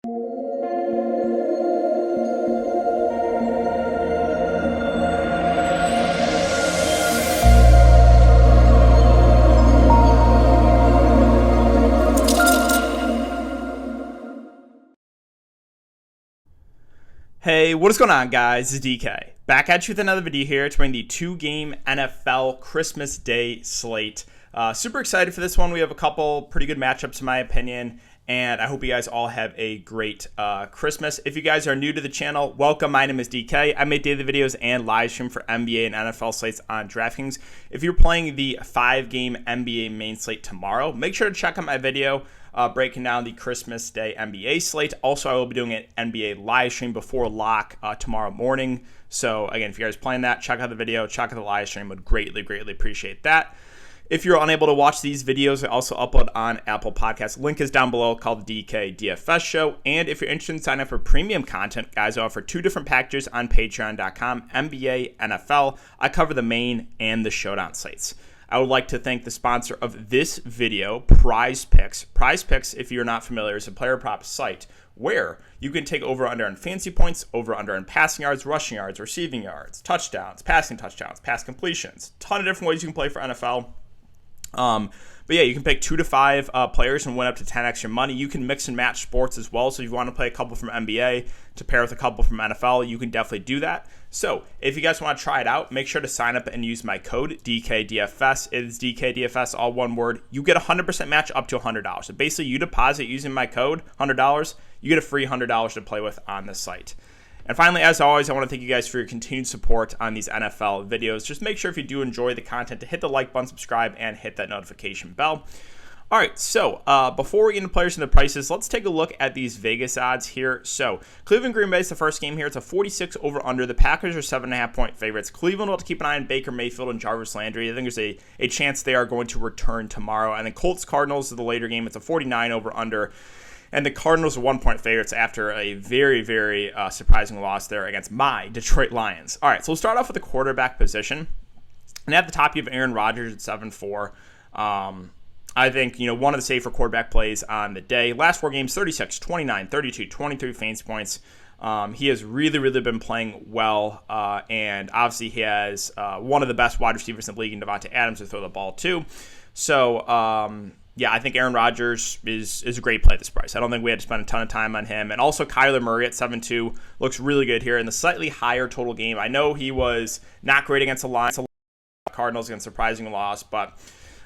Hey, what is going on, guys? It's DK. Back at you with another video here to bring the 2-game NFL Christmas Day slate. Super excited for this one. We have a couple pretty good matchups in my opinion, and I hope you guys all have a great Christmas. If you guys are new to the channel, welcome. My name is DK. I make daily videos and live stream for NBA and NFL slates on Draftkings. If you're playing the 5-game NBA main slate tomorrow, make sure to check out my video breaking down the Christmas Day NBA slate. Also, I will be doing an NBA live stream before lock tomorrow morning. So again, if you guys are playing that, check out the video, check out the live stream. Would greatly appreciate that. If you're unable to watch these videos, I also upload on Apple Podcasts. Link is down below, called the DK DFS Show. And if you're interested in signing up for premium content, guys, I offer 2 different packages on patreon.com, NBA, NFL. I cover the main and the showdown slates. I would like to thank the sponsor of this video, Prize Picks. Prize Picks, if you're not familiar, is a player prop site where you can take over/under on fantasy points, over/under on passing yards, rushing yards, receiving yards, touchdowns, pass completions. Ton of different ways you can play for NFL. But yeah, you can pick 2 to 5 players and win up to 10x your money. You can mix and match sports as well. So if you want to play a couple from NBA to pair with a couple from NFL, you can definitely do that. So if you guys want to try it out, make sure to sign up and use my code DKDFS. It is DKDFS, all one word. You get a 100% match up to $100. So basically, you deposit using my code, $100, you get a free $100 to play with on the site. And finally, as always, I want to thank you guys for your continued support on these NFL videos. Just make sure if you do enjoy the content to hit the like button, subscribe, and hit that notification bell. All right, so before we get into players and the prices, let's take a look at these Vegas odds here. So Cleveland Green Bay is the first game here. It's a 46 over/under. The Packers are 7.5-point favorites. Cleveland will have to keep an eye on Baker Mayfield and Jarvis Landry. I think there's a chance they are going to return tomorrow. And then Colts Cardinals is the later game. It's a 49 over/under. And the Cardinals are 1-point favorites after a very surprising loss there against my Detroit Lions. All right, so we'll start off with the quarterback position. And at the top, you have Aaron Rodgers at 7-4. I think, one of the safer quarterback plays on the day. Last 4 games, 36, 29, 32, 23 fantasy points. He has really been playing well. And obviously, he has one of the best wide receivers in the league in DAVANTE Adams to throw the ball to. So, yeah, I think Aaron Rodgers is a great play at this price. I don't think we had to spend a ton of time on him. And also Kyler Murray at 7-2 looks really good here in the slightly higher total game. I know he was not great against the Lions, Cardinals against a surprising loss, but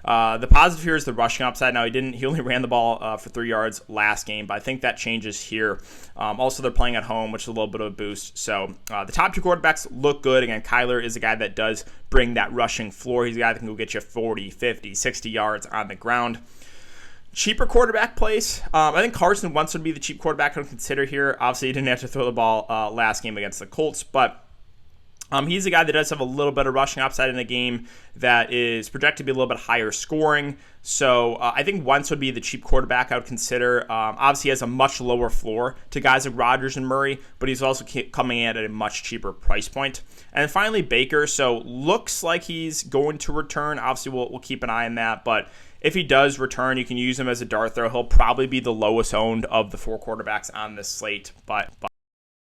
the positive here is the rushing upside. Now, he only ran the ball for 3 yards last game, but I think that changes here. Also, they're playing at home, which is a little bit of a boost. So the top 2 quarterbacks look good. Again, Kyler is a guy that does bring that rushing floor. He's a guy that can go get you 40, 50, 60 yards on the ground. Cheaper quarterback plays. I think Carson Wentz would be the cheap quarterback I would consider here. Obviously, he didn't have to throw the ball last game against the Colts, but he's a guy that does have a little bit of rushing upside in the game that is projected to be a little bit higher scoring. So I think Wentz would be the cheap quarterback I would consider. Obviously, he has a much lower floor to guys like Rodgers and Murray, but he's also coming in at a much cheaper price point. And then finally, Baker. So looks like he's going to return. Obviously, we'll keep an eye on that, but if he does return, you can use him as a dart throw. He'll probably be the lowest owned of the 4 quarterbacks on this slate, but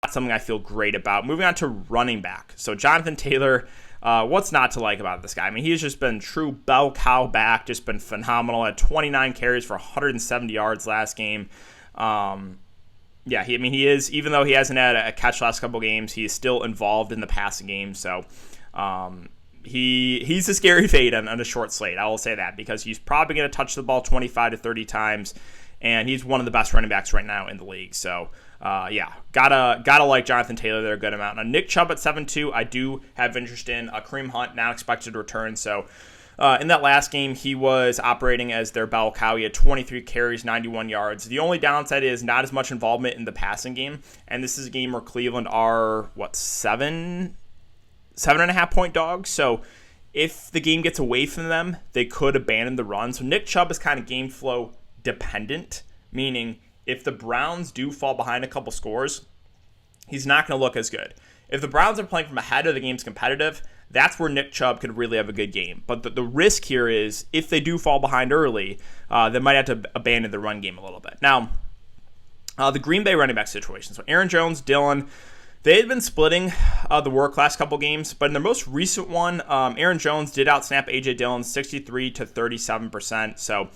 that's something I feel great about. Moving on to running back. So Jonathan Taylor, what's not to like about this guy? I mean, he's just been true bell cow back, just been phenomenal. At 29 carries for 170 yards last game. He is, even though he hasn't had a catch last couple games, he's still involved in the passing game. So he's a scary fade on a short slate. I will say that because he's probably going to touch the ball 25 to 30 times, and he's one of the best running backs right now in the league. So, gotta like Jonathan Taylor there a good amount. Now, Nick Chubb at 7-2, I do have interest in. Kareem Hunt now expected to return. So, in that last game, he was operating as their bell cow. He had 23 carries, 91 yards. The only downside is not as much involvement in the passing game, and this is a game where Cleveland are, 7.5-point dogs. So if the game gets away from them, they could abandon the run. So Nick Chubb is kind of game flow dependent, meaning if the Browns do fall behind a couple scores, he's not going to look as good. If the Browns are playing from ahead or the game's competitive, that's where Nick Chubb could really have a good game. But the risk here is if they do fall behind early, they might have to abandon the run game a little bit. Now, The Green Bay running back situation. So Aaron Jones, Dillon, they had been splitting the work last couple games, but in their most recent one, Aaron Jones did outsnap A.J. Dillon 63 to 37%. So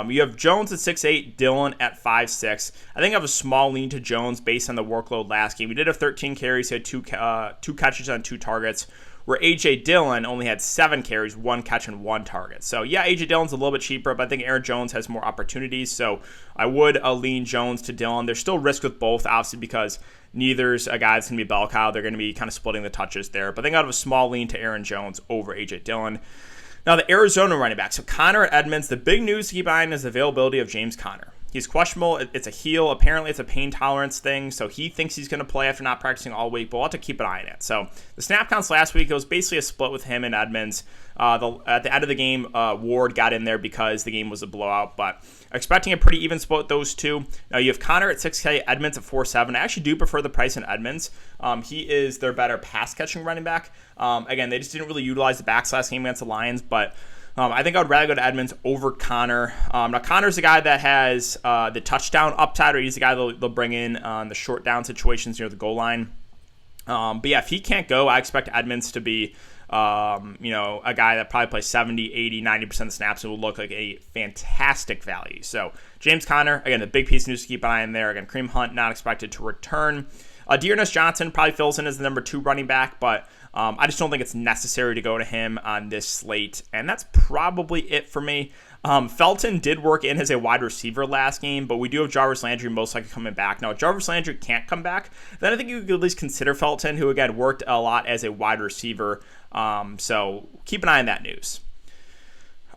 you have Jones at 6'8", Dillon at 5'6". I think I have a small lean to Jones based on the workload last game. He did have 13 carries, he had two catches on 2 targets, where A.J. Dillon only had 7 carries, 1 catch, and 1 target. So, yeah, A.J. Dillon's a little bit cheaper, but I think Aaron Jones has more opportunities. So, I would lean Jones to Dillon. There's still risk with both, obviously, because neither's a guy that's going to be bell cow. They're going to be kind of splitting the touches there. But I think I have a small lean to Aaron Jones over A.J. Dillon. Now, the Arizona running back. So, Connor Edmonds. The big news to keep an eye on is the availability of James Conner. He's questionable. It's a heel. Apparently, it's a pain tolerance thing. So he thinks he's going to play after not practicing all week, but we'll have to keep an eye on it. So the snap counts last week, it was basically a split with him and Edmonds. At the end of the game, Ward got in there because the game was a blowout, but expecting a pretty even split with those two. Now you have Connor at 6K, Edmonds at 4.7. I actually do prefer the price in Edmonds. He is their better pass-catching running back. Again, they just didn't really utilize the backs last game against the Lions, but I think I would rather go to Edmonds over Connor. Now, Connor's the guy that has the touchdown upside, or he's the guy they'll bring in on the short down situations near the goal line. But yeah, if he can't go, I expect Edmonds to be a guy that probably plays 70, 80, 90% of the snaps and will look like a fantastic value. So James Conner, again, the big piece of news to keep an eye on there. Again, Kareem Hunt not expected to return. Dearness Johnson probably fills in as the number 2 running back, but I just don't think it's necessary to go to him on this slate, and that's probably it for me. Felton did work in as a wide receiver last game, but we do have Jarvis Landry most likely coming back. Now, if Jarvis Landry can't come back, then I think you could at least consider Felton, who, again, worked a lot as a wide receiver. So keep an eye on that news.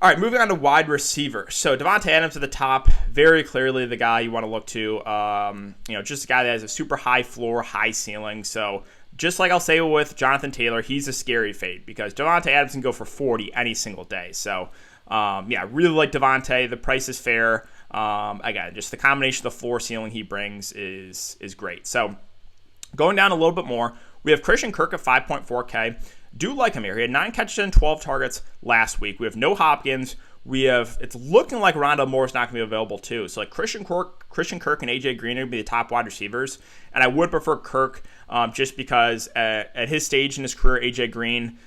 All right, moving on to wide receiver. So Davante Adams at the top, very clearly the guy you want to look to. Just a guy that has a super high floor, high ceiling. So just like I'll say with Jonathan Taylor, he's a scary fade because Davante Adams can go for 40 any single day. So, really like Davante. The price is fair. Again, just the combination of the floor ceiling he brings is great. So going down a little bit more, we have Christian Kirk at 5.4K. Do like him here. He had 9 catches and 12 targets last week. We have no Hopkins. It's looking like Rondale Moore's not going to be available too. So like Christian Kirk and AJ Green are going to be the top wide receivers. And I would prefer Kirk just because at his stage in his career, AJ Green,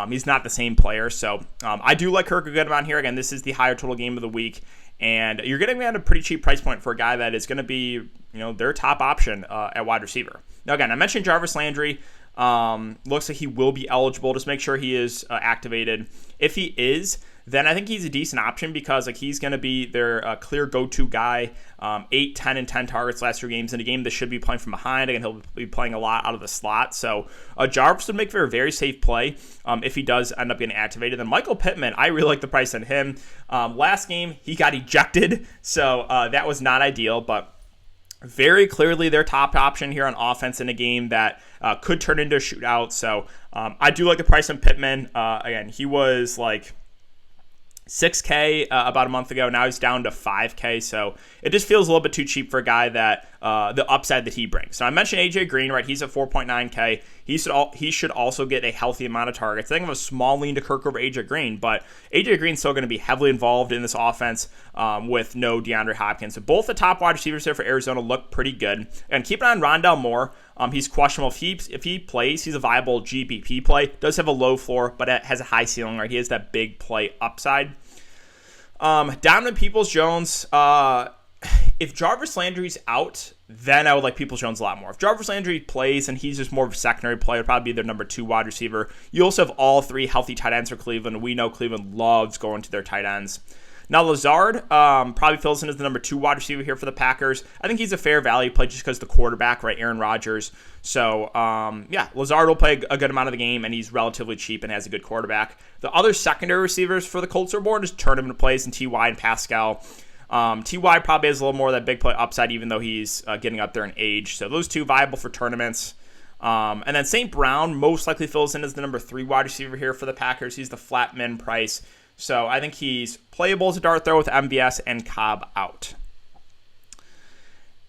he's not the same player. So I do like Kirk a good amount here. Again, this is the higher total game of the week. And you're getting me at a pretty cheap price point for a guy that is going to be, their top option at wide receiver. Now, again, I mentioned Jarvis Landry. Looks like he will be eligible. Just make sure he is activated. If he is, then I think he's a decent option because he's going to be their clear go-to guy. 8, 10, and 10 targets last 3 games in a game that should be playing from behind. Again, he'll be playing a lot out of the slot. So Jarvis would make for a very safe play if he does end up getting activated. Then Michael Pittman, I really like the price on him. Last game, he got ejected, so that was not ideal, but very clearly their top option here on offense in a game that could turn into a shootout. So I do like the price on Pittman. Again, he was like 6K about a month ago. Now he's down to 5K. So it just feels a little bit too cheap for a guy that the upside that he brings. So I mentioned AJ Green, right? He's at 4.9K. He should also get a healthy amount of targets. I think I have a small lean to Kirk over AJ Green, but AJ Green's still going to be heavily involved in this offense with no DeAndre Hopkins. So both the top wide receivers there for Arizona look pretty good. And keep an eye on Rondale Moore. He's questionable. If he plays, he's a viable GPP play. Does have a low floor, but it has a high ceiling, right? He has that big play upside. Donovan Peoples-Jones, if Jarvis Landry's out, then I would like Peoples-Jones a lot more. If Jarvis Landry plays and he's just more of a secondary player, probably be their number 2 wide receiver. You also have all 3 healthy tight ends for Cleveland. We know Cleveland loves going to their tight ends. Now, Lazard probably fills in as the number 2 wide receiver here for the Packers. I think he's a fair value play just because the quarterback, right, Aaron Rodgers. So, Lazard will play a good amount of the game, and he's relatively cheap and has a good quarterback. The other secondary receivers for the Colts are more just tournament plays in T.Y. and Pascal. T.Y. probably has a little more of that big play upside, even though he's getting up there in age. So those 2 viable for tournaments. And then St. Brown most likely fills in as the number 3 wide receiver here for the Packers. He's the flat min price. So I think he's playable as a dart throw with MVS and Cobb out.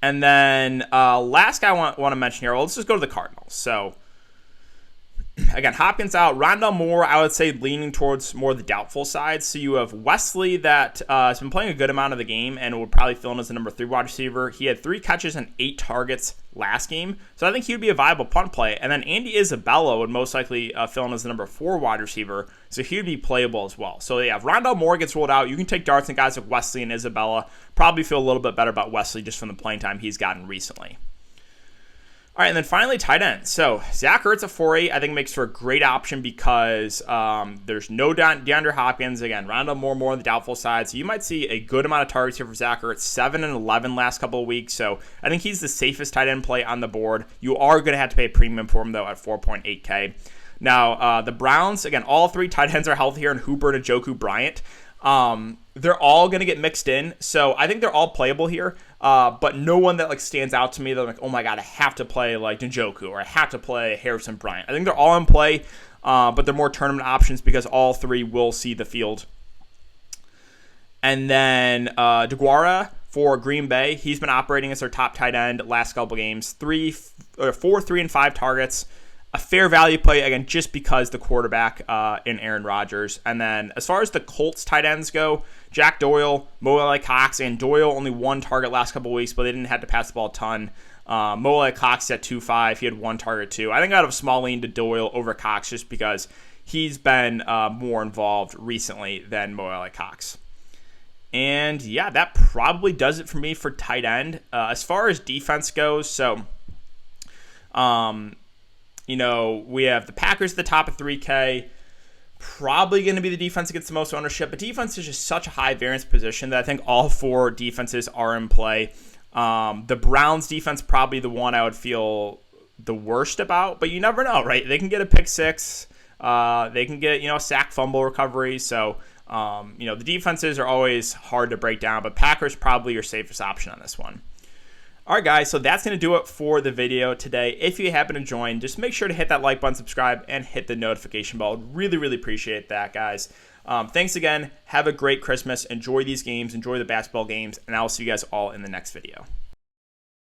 And then last guy I want to mention here, well, let's just go to the Cardinals. So again, Hopkins out. Rondale Moore, I would say, leaning towards more the doubtful side. So you have Wesley that has been playing a good amount of the game and would probably fill in as the number 3 wide receiver. He had 3 catches and 8 targets last game, so I think he would be a viable punt play. And then Andy Isabella would most likely fill in as the number 4 wide receiver, so he would be playable as well. So yeah, if Rondale Moore gets rolled out, you can take darts and guys like Wesley and Isabella. Probably feel a little bit better about Wesley just from the playing time he's gotten recently. All right, and then finally, tight end. So Zach Ertz at 4.8, I think makes for a great option because there's no DeAndre Hopkins. Again, Rondale Moore on the doubtful side. So you might see a good amount of targets here for Zach Ertz, 7 and 11 last couple of weeks. So I think he's the safest tight end play on the board. You are going to have to pay a premium for him, though, at 4.8K. Now, the Browns, again, all 3 tight ends are healthy here, and Hooper and Njoku Bryant. They're all going to get mixed in. So I think they're all playable here. But no one that stands out to me that I'm like, oh my God, I have to play Njoku or I have to play Harrison Bryant. I think they're all in play, but they're more tournament options because all 3 will see the field. And then DeGuara for Green Bay, he's been operating as their top tight end last couple games. 4, 3, and 5 targets. A fair value play, again, just because the quarterback in Aaron Rodgers. And then as far as the Colts tight ends go, Jack Doyle, Mo Cox, and Doyle only 1 target last couple of weeks, but they didn't have to pass the ball a ton. Mo Cox at 2.5, he had 1 target too. I think I have a small lean to Doyle over Cox just because he's been more involved recently than Mo Cox. And yeah, that probably does it for me for tight end. As far as defense goes, so we have the Packers at the top of 3K. Probably going to be the defense that gets the most ownership. But defense is just such a high variance position that I think all 4 defenses are in play. The Browns defense probably the one I would feel the worst about. But you never know, right? They can get a pick 6. They can get, a sack fumble recovery. So, the defenses are always hard to break down. But Packers probably your safest option on this one. All right, guys, so that's going to do it for the video today. If you happen to join, just make sure to hit that like button, subscribe, and hit the notification bell. Really, really appreciate that, guys. Thanks again. Have a great Christmas. Enjoy these games. Enjoy the basketball games. And I'll see you guys all in the next video.